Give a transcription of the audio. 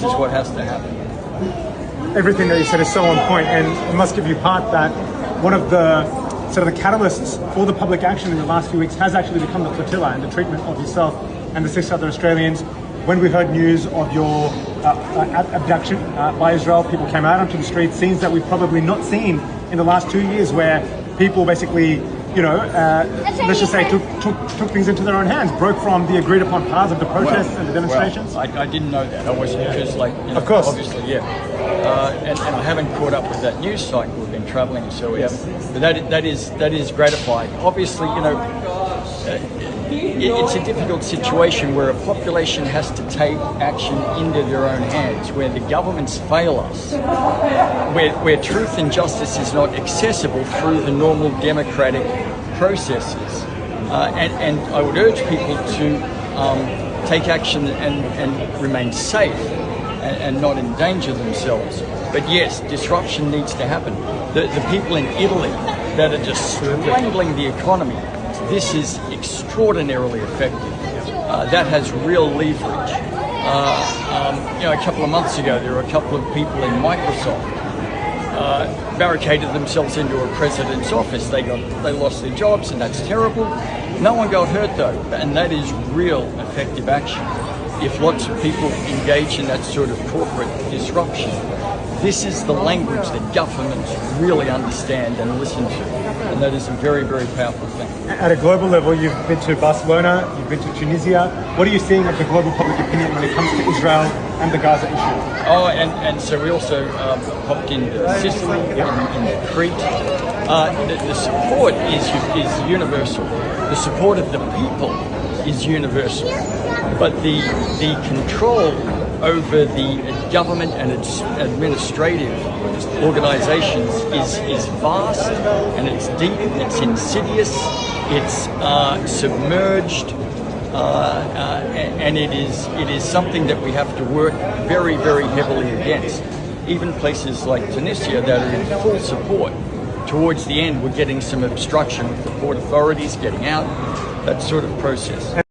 This is what has to happen. Everything that you said is so on point, and it must give you part that one of the sort of the catalysts for the public action in the last few weeks has actually become the flotilla and the treatment of yourself and the 6 other Australians. When we heard news of your abduction by Israel, people came out onto the streets, scenes that we've probably not seen in the last 2 years, where people basically, you know, let's just say took things into their own hands, broke from the agreed upon paths of the protests and the demonstrations. Well, I didn't know that. I wasn't because, like, you know, of course, obviously, yeah. And I haven't caught up with that news cycle. We've been travelling, so we haven't. But that is gratifying. Obviously, you know, it's a difficult situation where a population has to take action into their own hands, where the governments fail us, where truth and justice is not accessible through the normal democratic processes. And I would urge people to take action and remain safe and not endanger themselves. But yes, disruption needs to happen. The people in Italy that are just strangling the economy, this is extraordinarily effective. That has real leverage. You know, a couple of months ago, there were a couple of people in Microsoft barricaded themselves into a president's office. They lost their jobs, and that's terrible. No one got hurt though, and that is real effective action. If lots of people engage in that sort of corporate disruption, this is the language that governments really understand and listen to, and that is a very, very powerful thing. At a global level, you've been to Barcelona, you've been to Tunisia. What are you seeing of the global public opinion when it comes to Israel and the Gaza issue? Oh, and so we also popped into Sicily, in Crete. The support is universal. The support of the people is universal, but the control over the government and its administrative organizations is vast, and it's deep, it's insidious, it's submerged, and it is something that we have to work very, very heavily against. Even places like Tunisia that are in full support, towards the end we're getting some obstruction with the port authorities getting out, that sort of process.